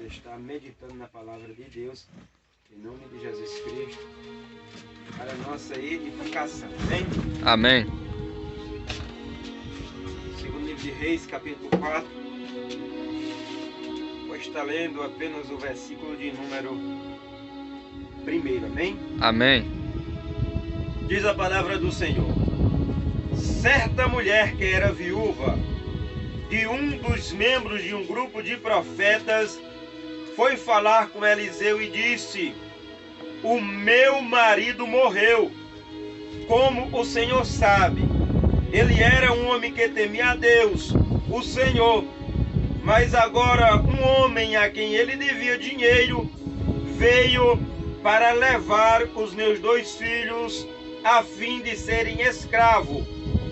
estar meditando na palavra de Deus, em nome de Jesus Cristo, para a nossa edificação. Amém? Amém. Segundo livro de Reis, capítulo 4. Vou estar lendo apenas o versículo de número 1. Amém? Amém. Diz a palavra do Senhor: certa mulher que era viúva de um dos membros de um grupo de profetas foi falar com Eliseu e disse: o meu marido morreu, como o Senhor sabe. Ele era um homem que temia a Deus, o Senhor. Mas agora um homem a quem ele devia dinheiro veio para levar os meus 2 filhos a fim de serem escravos,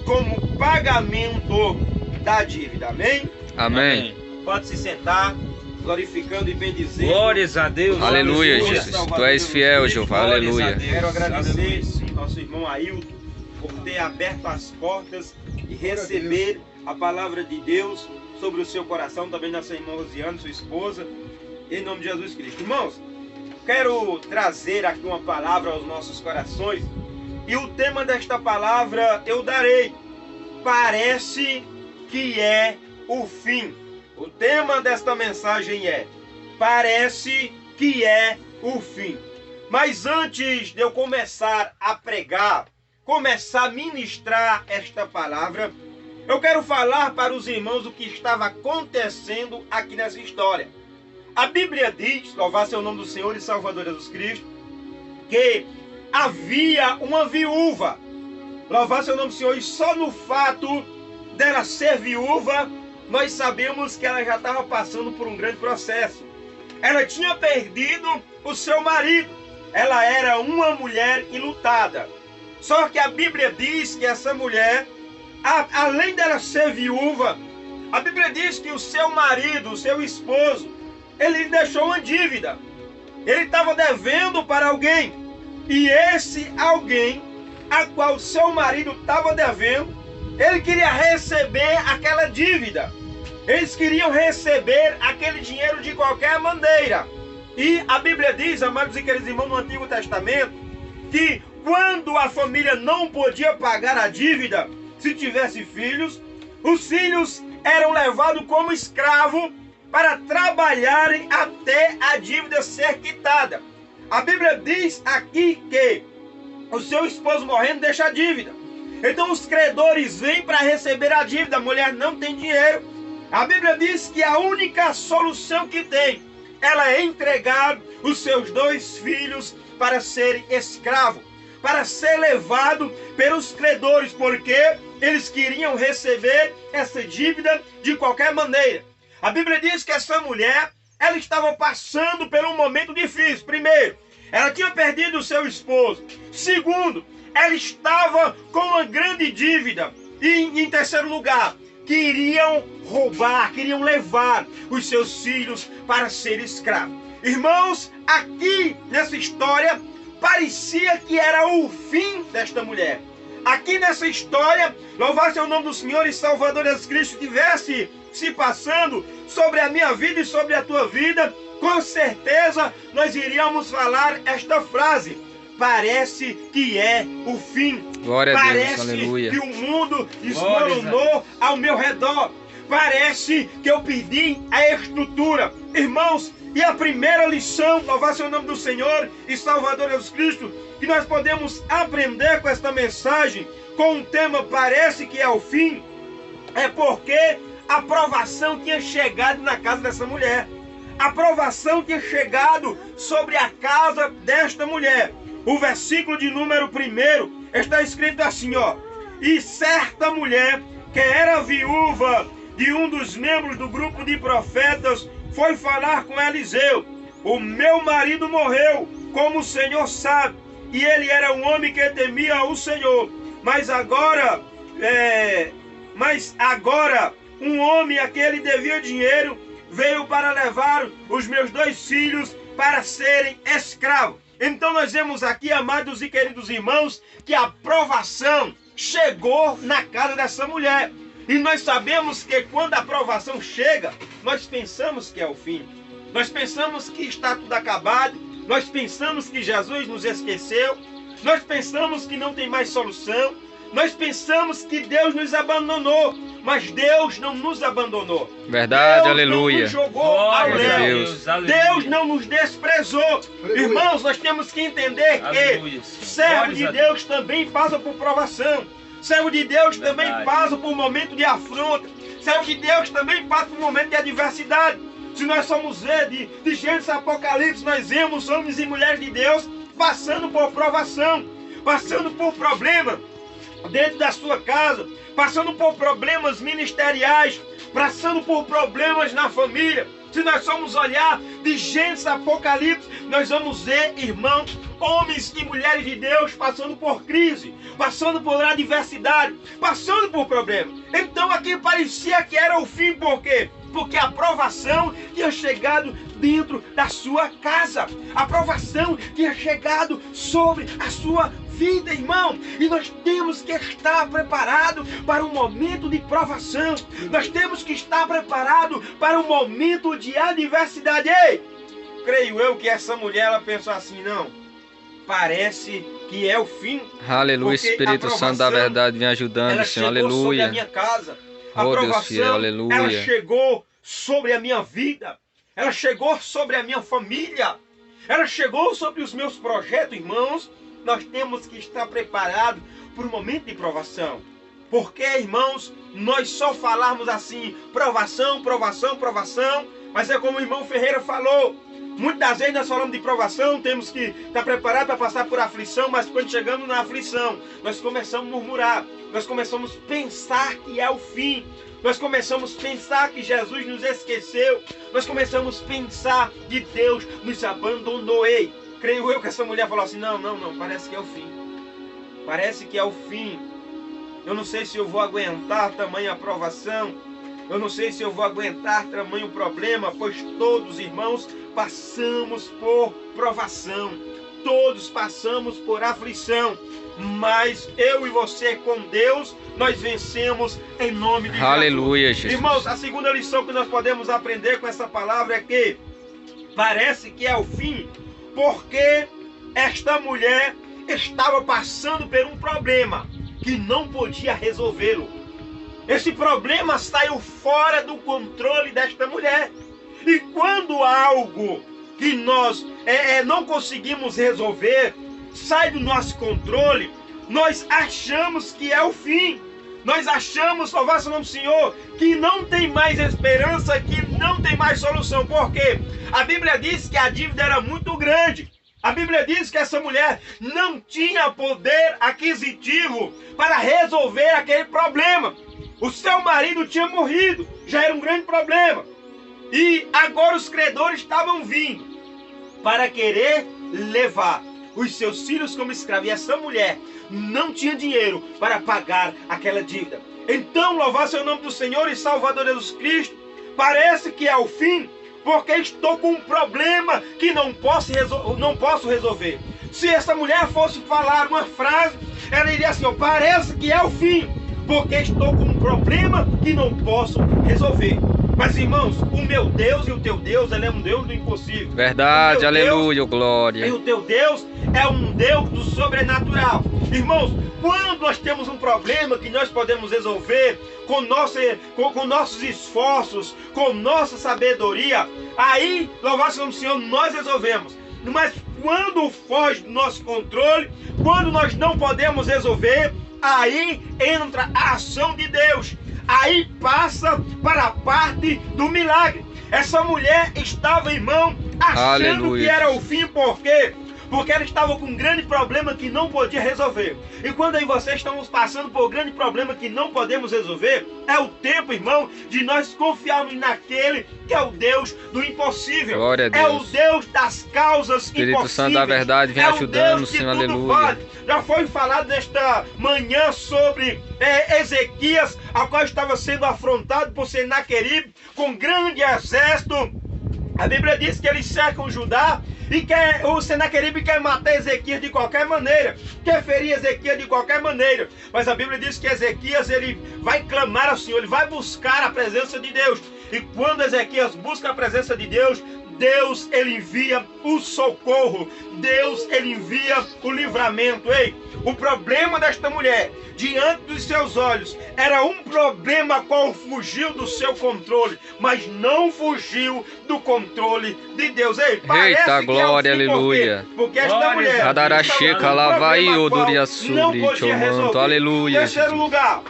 como pagamento da dívida. Amém? Amém. Pode se sentar, glorificando e bendizendo. Glórias a Deus. Aleluia, Glória, Jesus. Salvador, Tu és fiel, Deus, Jeová. glórias Aleluia. a Deus. Quero agradecer Aleluia. nosso irmão Ailton por ter aberto as portas e receber a palavra de Deus sobre o seu coração, também nossa irmã Rosiane, sua esposa, em nome de Jesus Cristo. Irmãos, quero trazer aqui uma palavra aos nossos corações, e o tema desta palavra eu darei: parece que é o fim. O tema desta mensagem é: parece que é o fim. Mas antes de eu começar a pregar, começar a ministrar esta palavra, eu quero falar para os irmãos o que estava acontecendo aqui nessa história. A Bíblia diz, louvado seja o nome do Senhor e Salvador Jesus Cristo, que havia uma viúva. Louvado seja o nome do Senhor, e só no fato dela ser viúva, nós sabemos que ela já estava passando por um grande processo. Ela tinha perdido o seu marido. Ela era uma mulher enlutada. Só que a Bíblia diz que essa mulher, além dela ser viúva, a Bíblia diz que o seu marido, o seu esposo, ele lhe deixou uma dívida. Ele estava devendo para alguém. E esse alguém, a qual seu marido estava devendo, ele queria receber aquela dívida. Eles queriam receber aquele dinheiro de qualquer maneira. E a Bíblia diz, amados e queridos irmãos, no Antigo Testamento, que quando a família não podia pagar a dívida, se tivesse filhos, os filhos eram levados como escravo para trabalharem até a dívida ser quitada. A Bíblia diz aqui que o seu esposo morrendo deixa a dívida. Então os credores vêm para receber a dívida, a mulher não tem dinheiro. A Bíblia diz que a única solução que tem, ela é entregar os seus 2 filhos para serem escravos, para ser levado pelos credores, porque eles queriam receber essa dívida de qualquer maneira. A Bíblia diz que essa mulher, ela estava passando por um momento difícil. Primeiro, ela tinha perdido o seu esposo. Segundo, ela estava com uma grande dívida. E em terceiro lugar, queriam roubar, queriam levar os seus filhos para ser escravos. Irmãos, aqui nessa história, parecia que era o fim desta mulher. Aqui nessa história, louvado seja o nome do Senhor e Salvador Jesus Cristo, tivesse se passando sobre a minha vida e sobre a tua vida, com certeza nós iríamos falar esta frase: parece que é o fim. Glória a Deus, Parece aleluia. que o mundo desmoronou ao meu redor. Parece que eu perdi a estrutura. Irmãos, e a primeira lição, louvado seja o nome do Senhor e Salvador Jesus Cristo, que nós podemos aprender com esta mensagem, com o tema parece que é o fim, é porque a provação tinha chegado na casa dessa mulher. A provação tinha chegado sobre a casa desta mulher. O versículo de número 1 está escrito assim, ó: e certa mulher que era viúva de um dos membros do grupo de profetas foi falar com Eliseu: o meu marido morreu, como o Senhor sabe, e ele era um homem que temia o Senhor. Mas agora um homem a quem ele devia dinheiro veio para levar os meus 2 filhos para serem escravos. Então nós vemos aqui, amados e queridos irmãos, que a provação chegou na casa dessa mulher. E nós sabemos que quando a provação chega, nós pensamos que é o fim. Nós pensamos que está tudo acabado. Nós pensamos que Jesus nos esqueceu. Nós pensamos que não tem mais solução. Nós pensamos que Deus nos abandonou. Mas Deus não nos abandonou. Verdade, Deus aleluia. não nos jogou ao Glória a léu. Deus. Deus não nos desprezou. Irmãos, nós temos que entender que servo de Deus também passa por provação. Servo de Deus também passa por momento de afronta. Servo de Deus também passa por momento de adversidade. Se nós somos de Gênesis Apocalipse, nós vemos homens e mulheres de Deus passando por provação, passando por problema dentro da sua casa, passando por problemas ministeriais, passando por problemas na família. Se nós formos olhar de Gênesis Apocalipse, nós vamos ver, irmãos, homens e mulheres de Deus passando por crise, passando por adversidade, passando por problema. Então aqui parecia que era o fim, por quê? Porque a provação tinha chegado dentro da sua casa. A provação tinha chegado sobre a sua vida, irmão. E nós temos que estar preparados para um momento de provação. Nós temos que estar preparados para um momento de adversidade. Ei, creio eu que essa mulher, ela pensou assim, não, parece que é o fim. Aleluia, Espírito Santo da verdade, vem ajudando, Senhor, aleluia. Sobre a minha casa. A Deus provação, fiel, aleluia. ela chegou sobre a minha vida. Ela chegou sobre a minha família. Ela chegou sobre os meus projetos, irmãos. Nós temos que estar preparados para um momento de provação. Porque, irmãos, nós só falarmos assim, provação, provação, provação. Mas é como o irmão Ferreira falou. Muitas vezes nós falamos de provação, temos que estar preparados para passar por aflição, mas quando chegamos na aflição, nós começamos a murmurar, nós começamos a pensar que é o fim, nós começamos a pensar que Jesus nos esqueceu, nós começamos a pensar que Deus nos abandonou. Ei, creio eu que essa mulher falou assim, não, parece que é o fim, parece que é o fim, eu não sei se eu vou aguentar tamanha aprovação, eu não sei se eu vou aguentar tamanho problema, pois todos, irmãos, passamos por provação. Todos passamos por aflição. Mas eu e você com Deus, nós vencemos em nome de Jesus. Aleluia, Jesus. Irmãos, a segunda lição que nós podemos aprender com essa palavra é que parece que é o fim, porque esta mulher estava passando por um problema que não podia resolvê-lo. Esse problema saiu fora do controle desta mulher. E quando algo que nós não conseguimos resolver sai do nosso controle, nós achamos que é o fim. Nós achamos, louvado seja o nome do Senhor, que não tem mais esperança, que não tem mais solução. Por quê? A Bíblia diz que a dívida era muito grande. A Bíblia diz que essa mulher não tinha poder aquisitivo para resolver aquele problema. O seu marido tinha morrido, já era um grande problema. E agora os credores estavam vindo para querer levar os seus filhos como escravos. E essa mulher não tinha dinheiro para pagar aquela dívida. Então, louvado seja o nome do Senhor e Salvador Jesus Cristo, parece que é o fim, porque estou com um problema que não posso resolver. Se essa mulher fosse falar uma frase, ela iria assim, parece que é o fim, porque estou com um problema que não posso resolver. Mas, irmãos, o meu Deus e o teu Deus, ele é um Deus do impossível. Verdade, aleluia, glória. E o teu Deus é um Deus do sobrenatural. Irmãos, quando nós temos um problema que nós podemos resolver com nossos esforços, com nossa sabedoria, aí, louvado seja o Senhor, nós resolvemos. Mas quando foge do nosso controle, quando nós não podemos resolver, aí entra a ação de Deus. Aí passa para a parte do milagre. Essa mulher estava, irmão, achando aleluia, que era o fim. Por quê? Porque ela estava com um grande problema que não podia resolver. E quando eu e você estamos passando por um grande problema que não podemos resolver, é o tempo, irmão, de nós confiarmos naquele que é o Deus do impossível. Glória a Deus. É o Deus das causas Espírito impossíveis. Santo da verdade, vem ajudando, Senhor, aleluia. Pode. Já foi falado nesta manhã sobre Ezequias, a qual estava sendo afrontado por Senaqueribe com grande exército. A Bíblia diz que eles cercam Judá e o Senaqueribe quer matar Ezequias de qualquer maneira, quer ferir Ezequias de qualquer maneira. Mas a Bíblia diz que Ezequias, ele vai clamar ao Senhor, ele vai buscar a presença de Deus. E quando Ezequias busca a presença de Deus, Deus, ele envia o socorro. Deus, ele envia o livramento. Ei, o problema desta mulher, diante dos seus olhos, era um problema qual fugiu do seu controle, mas não fugiu do controle de Deus. Ei, parece eita, que glória, é o fim, aleluia. porque esta mulher Radaracheca, lavai, odoriaçuri, chomanto, aleluia. Terceiro lugar,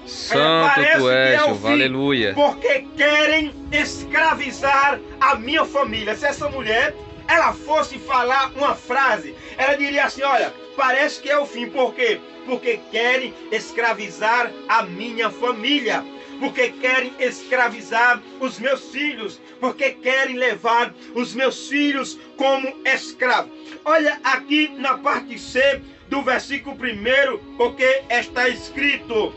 Santo tu és, Jeová, aleluia. porque querem escravizar a minha família. Se essa mulher, ela fosse falar uma frase, ela diria assim, olha, parece que é o fim. Por quê? Porque querem escravizar a minha família. Porque querem escravizar os meus filhos. Porque querem levar os meus filhos como escravos. Olha aqui na parte C do versículo 1, porque está escrito...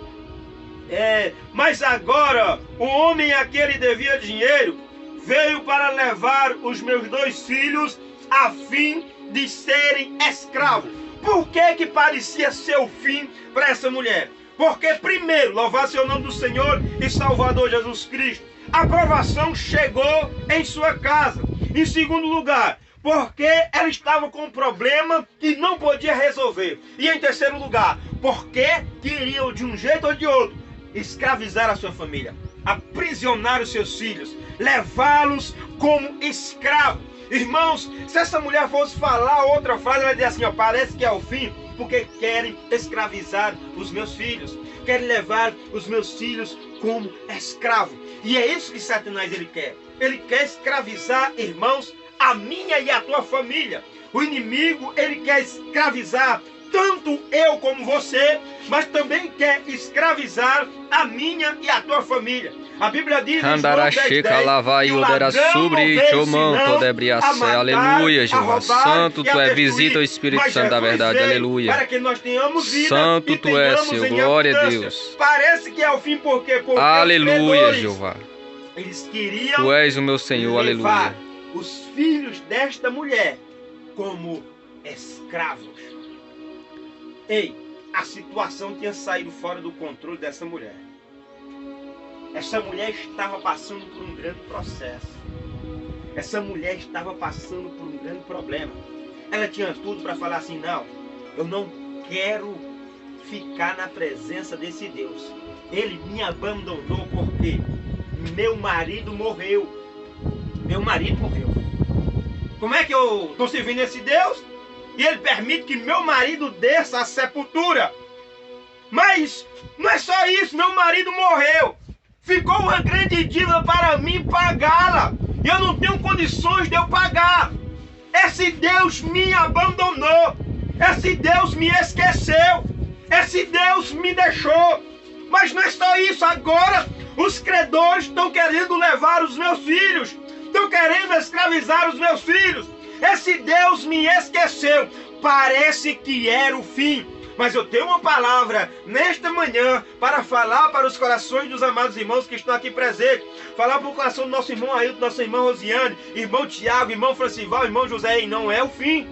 mas agora o homem a que ele devia dinheiro veio para levar os meus 2 filhos a fim de serem escravos. Por que parecia ser o fim para essa mulher? Porque primeiro, louvado seja o nome do Senhor e Salvador Jesus Cristo, a provação chegou em sua casa. Em segundo lugar, porque ela estava com um problema que não podia resolver. E em terceiro lugar, porque queriam de um jeito ou de outro escravizar a sua família, aprisionar os seus filhos, levá-los como escravos. Irmãos, se essa mulher fosse falar outra frase, ela diria assim, ó, parece que é o fim, porque querem escravizar os meus filhos, querem levar os meus filhos como escravo. E é isso que Satanás ele quer. Ele quer escravizar, irmãos, a minha e a tua família. O inimigo, ele quer escravizar tanto eu como você, mas também quer escravizar a minha e a tua família. A Bíblia diz em João 10:10, aleluia, Jeová. Santo tu és, visita o Espírito Santo da verdade, aleluia. Para que nós tenhamos vida. Santo tu és, Senhor, glória a Deus. Parece que é o fim, porque aleluia, Jeová. Eles queriam tu és o meu Senhor, aleluia. Os filhos desta mulher como escravos. Ei, a situação tinha saído fora do controle dessa mulher. Essa mulher estava passando por um grande processo. Essa mulher estava passando por um grande problema. Ela tinha tudo para falar assim, não, eu não quero ficar na presença desse Deus. Ele me abandonou porque meu marido morreu. Meu marido morreu. Como é que eu estou servindo esse Deus? E ele permite que meu marido desça à sepultura. Mas não é só isso, meu marido morreu. Ficou uma grande dívida para mim pagá-la. E eu não tenho condições de eu pagar. Esse Deus me abandonou. Esse Deus me esqueceu. Esse Deus me deixou. Mas não é só isso. Agora os credores estão querendo levar os meus filhos. Estão querendo escravizar os meus filhos. Esse Deus me esqueceu. Parece que era o fim. Mas eu tenho uma palavra nesta manhã para falar para os corações dos amados irmãos que estão aqui presentes. Falar para o coração do nosso irmão Ailton, nossa irmã Rosiane, irmão Tiago, irmão Francival, irmão José. E não é o fim.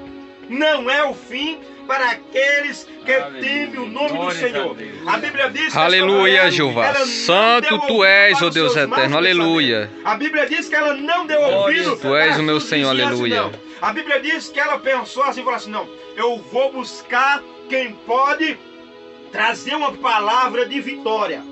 Não é o fim para aqueles que temem o nome do Senhor. A Bíblia diz que aleluia, Jeová. Santo tu és, ó Deus eterno, aleluia. A Bíblia diz que ela não deu ouvido. Tu és o meu Senhor, aleluia. A Bíblia diz que ela pensou assim, falou assim, não, eu vou buscar quem pode trazer uma palavra de vitória.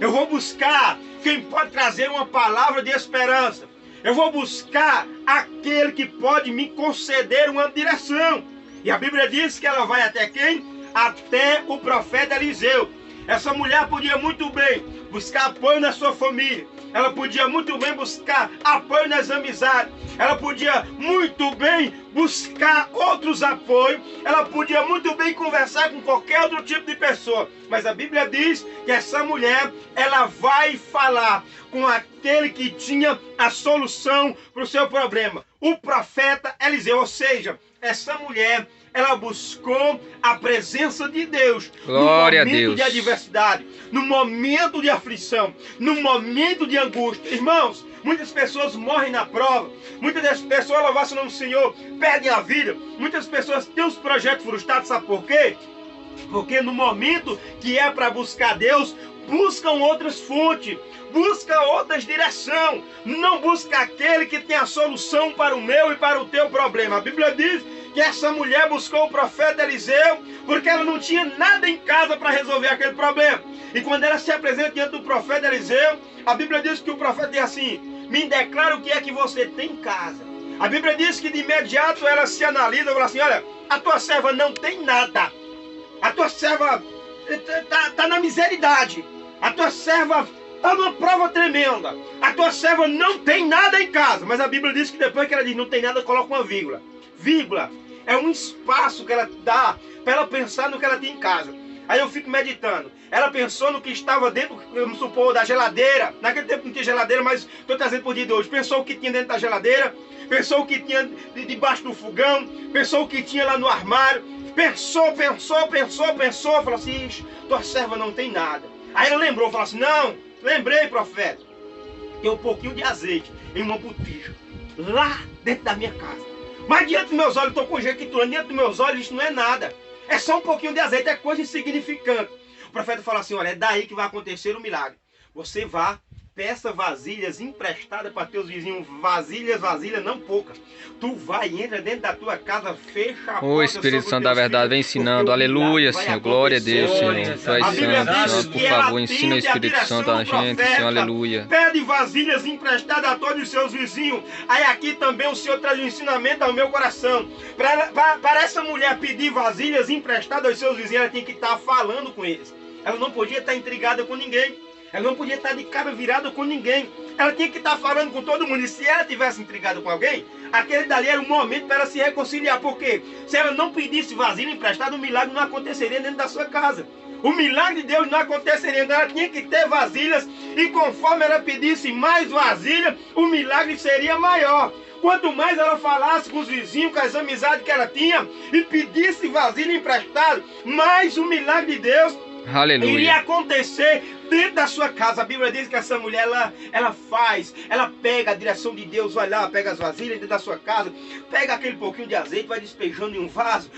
Eu vou buscar quem pode trazer uma palavra de esperança. Eu vou buscar aquele que pode me conceder uma direção. E a Bíblia diz que ela vai até quem? Até o profeta Eliseu. Essa mulher podia muito bem buscar apoio na sua família. Ela podia muito bem buscar apoio nas amizades. Ela podia muito bem buscar outros apoios. Ela podia muito bem conversar com qualquer outro tipo de pessoa. Mas a Bíblia diz que essa mulher, ela vai falar com aquele que tinha a solução para o seu problema. O profeta Eliseu, ou seja, essa mulher, ela buscou a presença de Deus. Glória no momento a Deus. de adversidade, no momento de aflição, no momento de angústia. Irmãos, muitas pessoas morrem na prova. Muitas das pessoas, louvar o nome do Senhor, perdem a vida. Muitas pessoas têm os projetos frustrados, sabe por quê? Porque no momento que é para buscar Deus, buscam outras fontes, busca outras direções, não busca aquele que tem a solução para o meu e para o teu problema. A Bíblia diz que essa mulher buscou o profeta Eliseu porque ela não tinha nada em casa para resolver aquele problema. E quando ela se apresenta diante do profeta Eliseu, a Bíblia diz que o profeta diz assim: me declara o que é que você tem em casa. A Bíblia diz que de imediato ela se analisa e fala assim: olha, a tua serva não tem nada. A tua serva está na miseridade. A tua serva está numa prova tremenda. A tua serva não tem nada em casa. Mas a Bíblia diz que depois que ela diz não tem nada, coloca uma vírgula. Vírgula é um espaço que ela dá para ela pensar no que ela tem em casa. Aí eu fico meditando. Ela pensou no que estava dentro, vamos supor, da geladeira. Naquele tempo não tinha geladeira, mas estou trazendo por dia de hoje. Pensou o que tinha dentro da geladeira. Pensou o que tinha debaixo do fogão. Pensou o que tinha lá no armário. Pensou. Falou assim: tua serva não tem nada. Aí ela lembrou, falou assim: não, lembrei, profeta. Tem um pouquinho de azeite em uma botija lá dentro da minha casa. Mas diante dos meus olhos, estou conjecturando, diante dos meus olhos isso não é nada. É só um pouquinho de azeite, é coisa insignificante. O profeta fala assim: olha, é daí que vai acontecer o milagre. Você vá, peça vasilhas emprestadas para teus vizinhos, vasilhas, não poucas. Tu vai, entra dentro da tua casa, fecha a porta. O Espírito Santo da verdade vem ensinando, aleluia, Senhor, glória a Deus, Senhor. Tu és santo, Senhor, por favor, ensina o Espírito Santo a gente, Senhor, aleluia. Pede vasilhas emprestadas a todos os seus vizinhos. Aí aqui também o Senhor traz um ensinamento ao meu coração. Para essa mulher pedir vasilhas emprestadas aos seus vizinhos, ela tinha que estar falando com eles. Ela não podia estar intrigada com ninguém. Ela não podia estar de cara virada com ninguém. Ela tinha que estar falando com todo mundo. E se ela tivesse intrigado com alguém, aquele dali era o momento para ela se reconciliar. Por quê? Se ela não pedisse vasilha emprestada, o milagre não aconteceria dentro da sua casa. O milagre de Deus não aconteceria. Então ela tinha que ter vasilhas. E conforme ela pedisse mais vasilha, o milagre seria maior. Quanto mais ela falasse com os vizinhos, com as amizades que ela tinha, e pedisse vasilha emprestada, mais o milagre de Deus iria acontecer dentro da sua casa. A Bíblia diz que essa mulher, ela pega a direção de Deus, vai lá, pega as vasilhas dentro da sua casa, pega aquele pouquinho de azeite, vai despejando em um vaso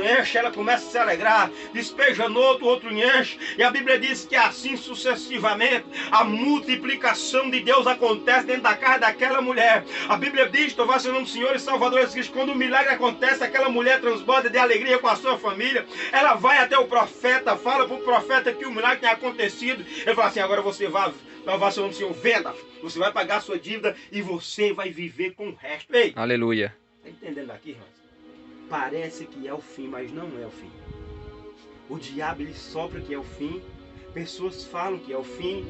enche, ela começa a se alegrar, despeja no outro enche, e a Bíblia diz que assim sucessivamente, a multiplicação de Deus acontece dentro da casa daquela mulher. A Bíblia diz, louvado seja o nome do Senhor e Salvador Jesus Cristo, quando o milagre acontece, aquela mulher transborda de alegria com a sua família, ela vai até o profeta, fala para o profeta que o milagre tem acontecido. Ele fala assim: agora você vai, louvado seja o nome do Senhor, venda, você vai pagar a sua dívida e você vai viver com o resto. Ei, aleluia. Está entendendo aqui, irmãos? Parece que é o fim, mas não é o fim. O diabo, ele sopra que é o fim, pessoas falam que é o fim,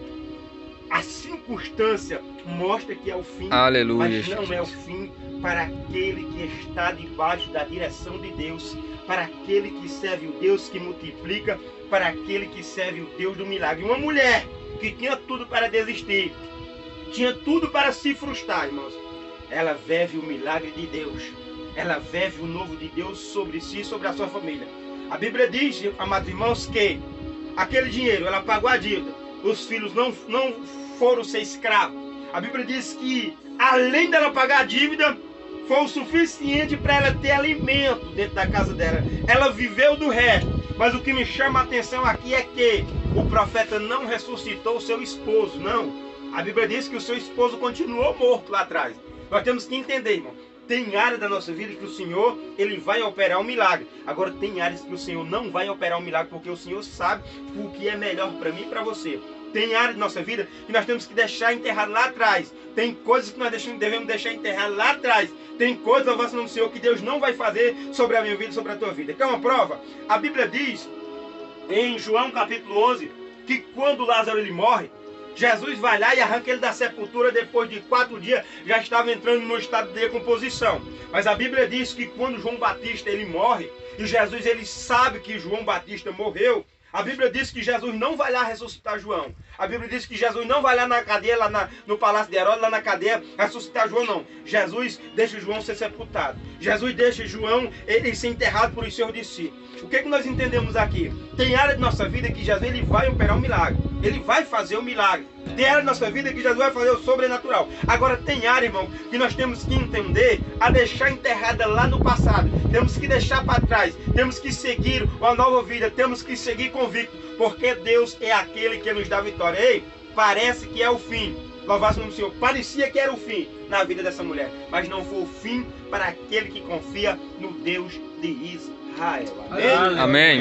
a circunstância mostra que é o fim, aleluia, mas não é o fim para aquele que está debaixo da direção de Deus, para aquele que serve o Deus que multiplica, para aquele que serve o Deus do milagre. Uma mulher que tinha tudo para desistir, tinha tudo para se frustrar, irmãos, ela vive o milagre de Deus, ela vive o novo de Deus sobre si e sobre a sua família. A Bíblia diz, amados irmãos, que aquele dinheiro, ela pagou a dívida, os filhos não foram ser escravos. A Bíblia diz que além dela pagar a dívida, foi o suficiente para ela ter alimento dentro da casa dela. Ela viveu do resto. Mas o que me chama a atenção aqui é que o profeta não ressuscitou o seu esposo, não. A Bíblia diz que o seu esposo continuou morto lá atrás. Nós temos que entender, irmão. Tem áreas da nossa vida que o Senhor, ele vai operar um milagre. Agora tem áreas que o Senhor não vai operar um milagre, porque o Senhor sabe o que é melhor para mim e para você. Tem áreas da nossa vida que nós temos que deixar enterrado lá atrás. Tem coisas que nós devemos deixar enterrado lá atrás. Tem coisas, louvado no Senhor, que Deus não vai fazer sobre a minha vida e sobre a tua vida. Quer uma prova? A Bíblia diz, em João capítulo 11, que quando Lázaro ele morre, Jesus vai lá e arranca ele da sepultura. Depois de 4 dias, já estava entrando no estado de decomposição. Mas a Bíblia diz que quando João Batista ele morre, e Jesus ele sabe que João Batista morreu, a Bíblia diz que Jesus não vai lá ressuscitar João. A Bíblia diz que Jesus não vai lá na cadeia, no palácio de Herodes, lá na cadeia, ressuscitar João, não. Jesus deixa João ser sepultado. Jesus deixa João ele ser enterrado por os seus discípulos. O que que nós entendemos aqui? Tem área de nossa vida que Jesus ele vai operar um milagre. Ele vai fazer um milagre. Tem área da nossa vida que Jesus vai fazer o sobrenatural. Agora tem área, irmão, que nós temos que entender a deixar enterrada lá no passado. Temos que deixar para trás. Temos que seguir uma nova vida. Temos que seguir convicto. Porque Deus é aquele que nos dá vitória. Ei, parece que é o fim. Louvado seja o Senhor. Parecia que era o fim na vida dessa mulher. Mas não foi o fim para aquele que confia no Deus de Israel. Amém? Amém.